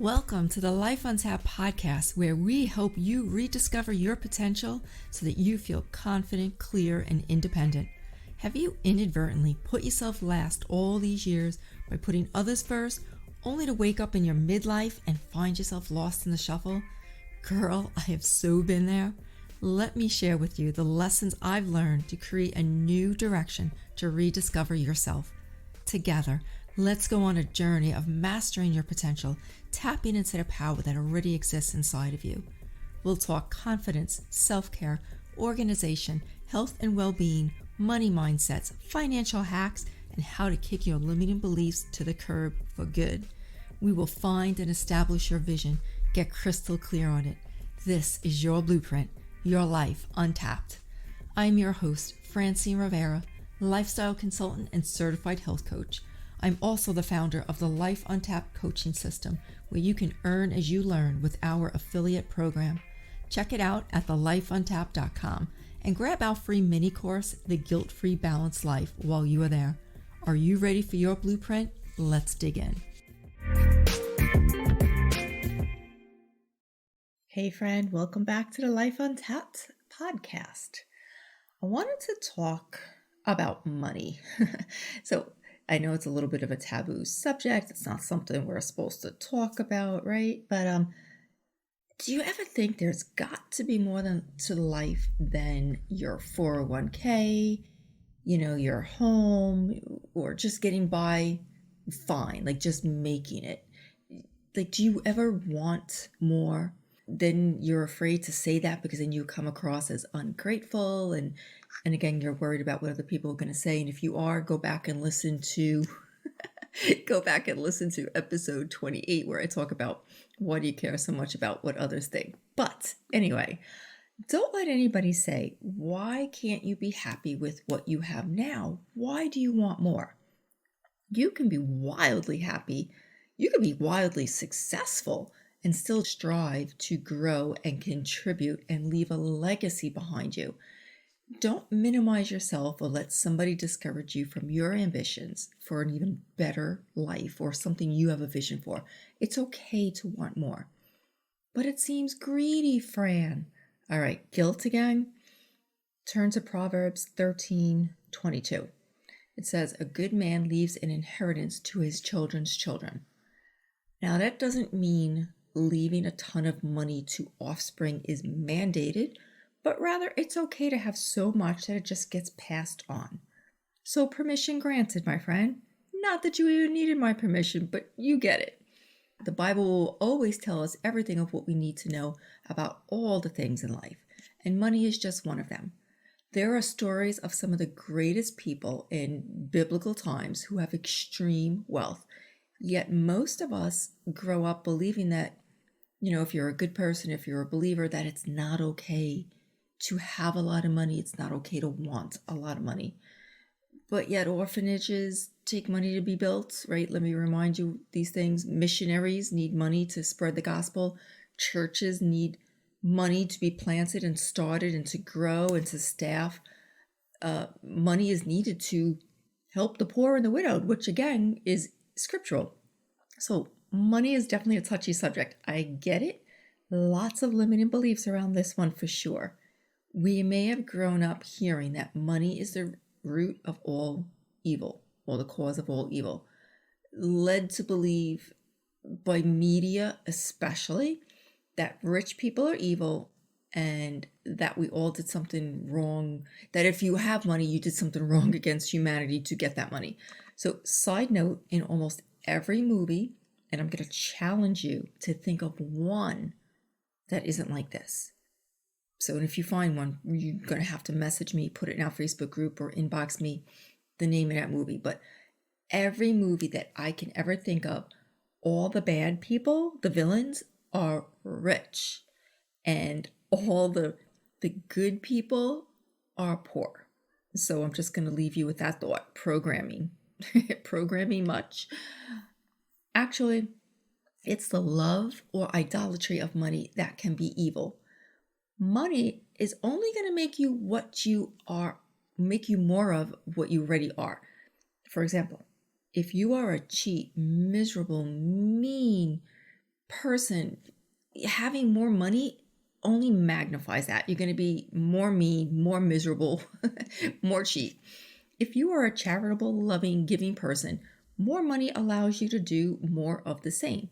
Welcome to the Life Untapped podcast, where we hope you rediscover your potential so that you feel confident, clear, and independent. Have you inadvertently put yourself last all these years by putting others first, only to wake up in your midlife and find yourself lost in the shuffle? Girl, I have so been there. Let me share with you the lessons I've learned to create a new direction to rediscover yourself. Together, let's go on a journey of mastering your potential, tapping into the power that already exists inside of you. We'll talk confidence, self-care, organization, health and well-being, money mindsets, financial hacks, and how to kick your limiting beliefs to the curb for good. We will find and establish your vision, get crystal clear on it. This is your blueprint, your life untapped. I'm your host, Francine Rivera, lifestyle consultant and certified health coach. I'm also the founder of the Life Untapped coaching system, where you can earn as you learn with our affiliate program. Check it out at thelifeuntapped.com and grab our free mini course, The Guilt-Free Balanced Life, while you are there. Are you ready for your blueprint? Let's dig in. Hey friend, welcome back to the Life Untapped podcast. I wanted to talk about money. So I know it's a little bit of a taboo subject. It's not something we're supposed to talk about, right? But do you ever think there's got to be more to life than your 401k, your home, or just getting by fine, like just making it? Like, do you ever want more? Then you're afraid to say that because then you come across as ungrateful, and again, you're worried about what other people are going to say. And if you are, go back and listen to episode 28, where I talk about why do you care so much about what others think. But anyway, don't let anybody say, why can't you be happy with what you have now? Why do you want more? You can be wildly happy. You can be wildly successful and still strive to grow and contribute and leave a legacy behind you. Don't minimize yourself or let somebody discourage you from your ambitions for an even better life or something you have a vision for. It's okay to want more. But it seems greedy, Fran. All right, guilt again. Turn to Proverbs 13:22. It says, "A good man leaves an inheritance to his children's children." Now, that doesn't mean leaving a ton of money to offspring is mandated, but rather it's okay to have so much that it just gets passed on. So permission granted, my friend. Not that you even needed my permission, but you get it. The Bible will always tell us everything of what we need to know about all the things in life, and money is just one of them. There are stories of some of the greatest people in biblical times who have extreme wealth, yet most of us grow up believing that if you're a good person, if you're a believer, that it's not okay to have a lot of money. It's not okay to want a lot of money. But yet orphanages take money to be built, right? Let me remind you these things. Missionaries need money to spread the gospel. Churches need money to be planted and started and to grow and to staff. Money is needed to help the poor and the widowed, which again is scriptural. So money is definitely a touchy subject. I get it. Lots of limiting beliefs around this one for sure. We may have grown up hearing that money is the root of all evil, or the cause of all evil. Led to believe by media especially that rich people are evil and that we all did something wrong, that if you have money, you did something wrong against humanity to get that money. So side note, in almost every movie, and I'm going to challenge you to think of one that isn't like this. So, and if you find one, you're going to have to message me, put it in our Facebook group, or inbox me the name of that movie. But every movie that I can ever think of, all the bad people, the villains, are rich. And all the good people are poor. So I'm just going to leave you with that thought. Programming. Programming much? Actually, it's the love or idolatry of money that can be evil. Money is only going to make you what you are, make you more of what you already are. For example, if you are a cheat, miserable, mean person, having more money only magnifies that. You're going to be more mean, more miserable, more cheap. If you are a charitable, loving, giving person, more money allows you to do more of the same.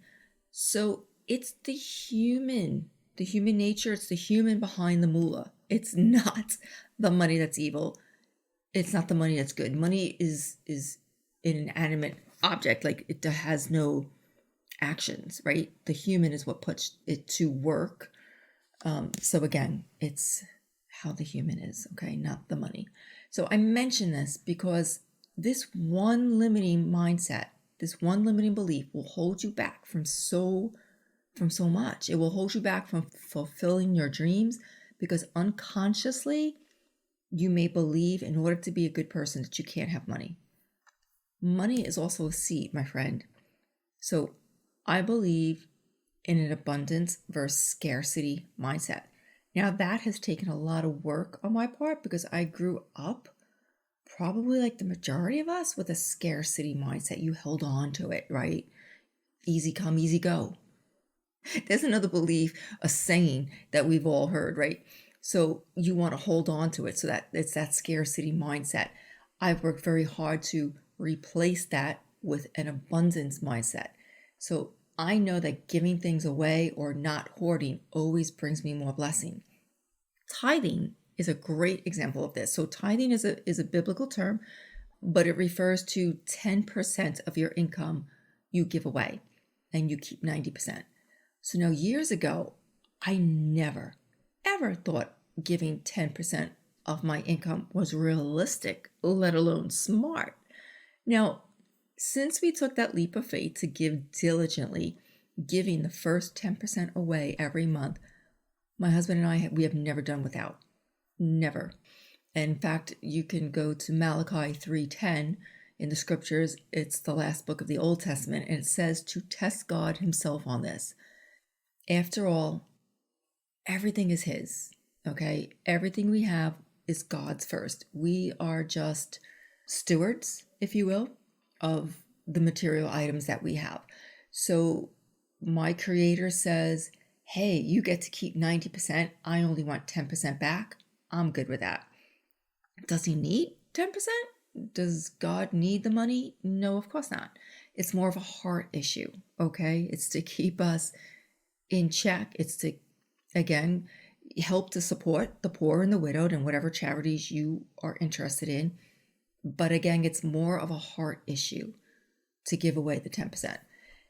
So it's the human nature. It's the human behind the moolah. It's not the money that's evil. It's not the money that's good. Money is an inanimate object. Like, it has no actions, right? The human is what puts it to work. So again, it's how the human is, okay, not the money. So I mention this because this one limiting mindset, this one limiting belief will hold you back from so much. It will hold you back from fulfilling your dreams because unconsciously you may believe in order to be a good person that you can't have money. Money is also a seed, my friend. So I believe in an abundance versus scarcity mindset. Now, that has taken a lot of work on my part because I grew up, probably like the majority of us, with a scarcity mindset. You held on to it, right? Easy come, easy go. There's another belief, a saying that we've all heard, right? So you want to hold on to it. So that it's that scarcity mindset. I've worked very hard to replace that with an abundance mindset. So I know that giving things away or not hoarding always brings me more blessing. Tithing is a great example of this. So tithing is a biblical term, but it refers to 10% of your income you give away and you keep 90%. So now, years ago, I never, ever thought giving 10% of my income was realistic, let alone smart. Now, since we took that leap of faith to give diligently, giving the first 10% away every month, my husband and I, we have never done without. Never. In fact, you can go to Malachi 3:10 in the scriptures. It's the last book of the Old Testament, and it says to test God himself on this. After all, everything is his, okay? Everything we have is God's first. We are just stewards, if you will, of the material items that we have. So my creator says, hey, you get to keep 90%. I only want 10% back. I'm good with that. Does he need 10%? Does God need the money? No, of course not. It's more of a heart issue, okay? It's to keep us in check. It's to, again, help to support the poor and the widowed and whatever charities you are interested in. But again, it's more of a heart issue to give away the 10%.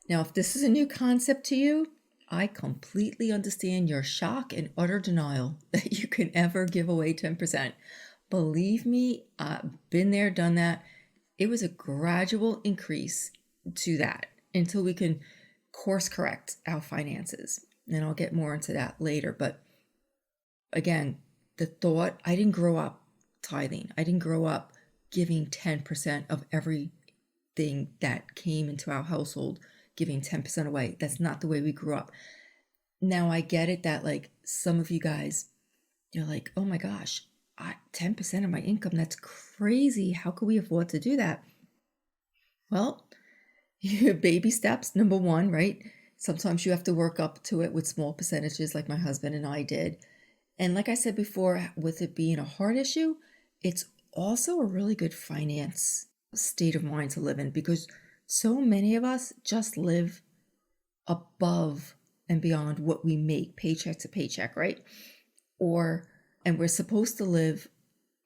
Now, if this is a new concept to you, I completely understand your shock and utter denial that you can ever give away 10%. Believe me, I've been there, done that. It was a gradual increase to that until we can course correct our finances. And I'll get more into that later. But again, the thought, I didn't grow up tithing. I didn't grow up giving 10% of everything that came into our household, giving 10% away. That's not the way we grew up. Now I get it that like some of you guys, you're like, oh my gosh, 10% of my income, that's crazy. How could we afford to do that? Well, baby steps, number one, right? Sometimes you have to work up to it with small percentages like my husband and I did. And like I said before, with it being a heart issue, it's also a really good finance state of mind to live in because so many of us just live above and beyond what we make paycheck to paycheck, right? And we're supposed to live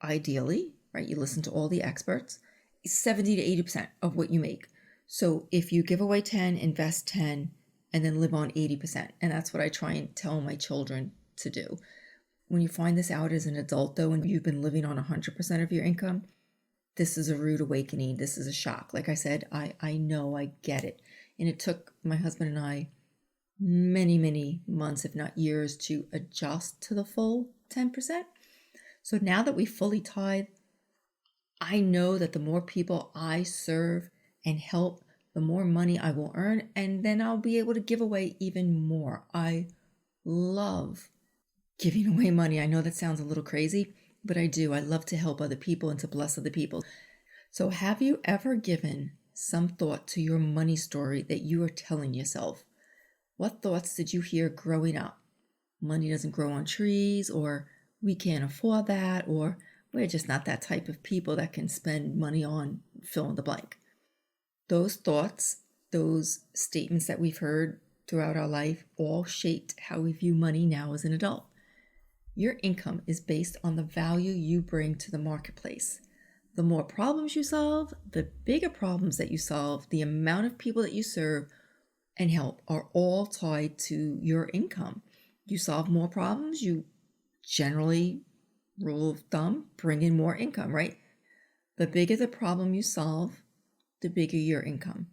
ideally, right? You listen to all the experts, 70 to 80% of what you make. So if you give away 10, invest 10, and then live on 80%. And that's what I try and tell my children to do. When you find this out as an adult, though, and you've been living on 100% of your income, this is a rude awakening. This is a shock. Like I said, I know, I get it. And it took my husband and I many, many months, if not years, to adjust to the full 10%. So now that we fully tithe, I know that the more people I serve and help, the more money I will earn, and then I'll be able to give away even more. I love giving away money. I know that sounds a little crazy, but I do. I love to help other people and to bless other people. So have you ever given some thought to your money story that you are telling yourself? What thoughts did you hear growing up? Money doesn't grow on trees, or we can't afford that, or we're just not that type of people that can spend money on fill in the blank. Those thoughts, those statements that we've heard throughout our life, all shaped how we view money now as an adult. Your income is based on the value you bring to the marketplace. The more problems you solve, the bigger problems that you solve, the amount of people that you serve and help are all tied to your income. You solve more problems, you generally, rule of thumb, bring in more income, right? The bigger the problem you solve, the bigger your income.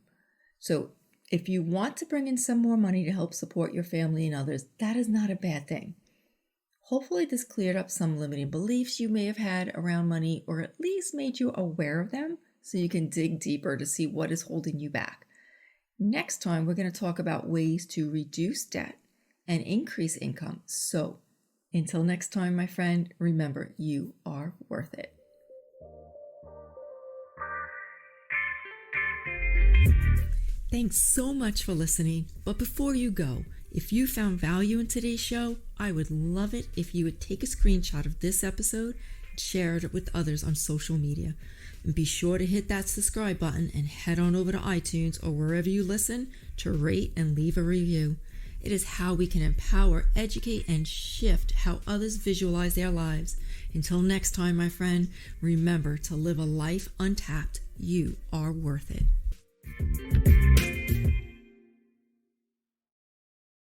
So if you want to bring in some more money to help support your family and others, that is not a bad thing. Hopefully this cleared up some limiting beliefs you may have had around money, or at least made you aware of them so you can dig deeper to see what is holding you back. Next time, we're going to talk about ways to reduce debt and increase income. So until next time, my friend, remember, you are worth it. Thanks so much for listening. But before you go, if you found value in today's show, I would love it if you would take a screenshot of this episode and share it with others on social media. And be sure to hit that subscribe button and head on over to iTunes or wherever you listen to rate and leave a review. It is how we can empower, educate, and shift how others visualize their lives. Until next time, my friend, remember to live a life untapped. You are worth it.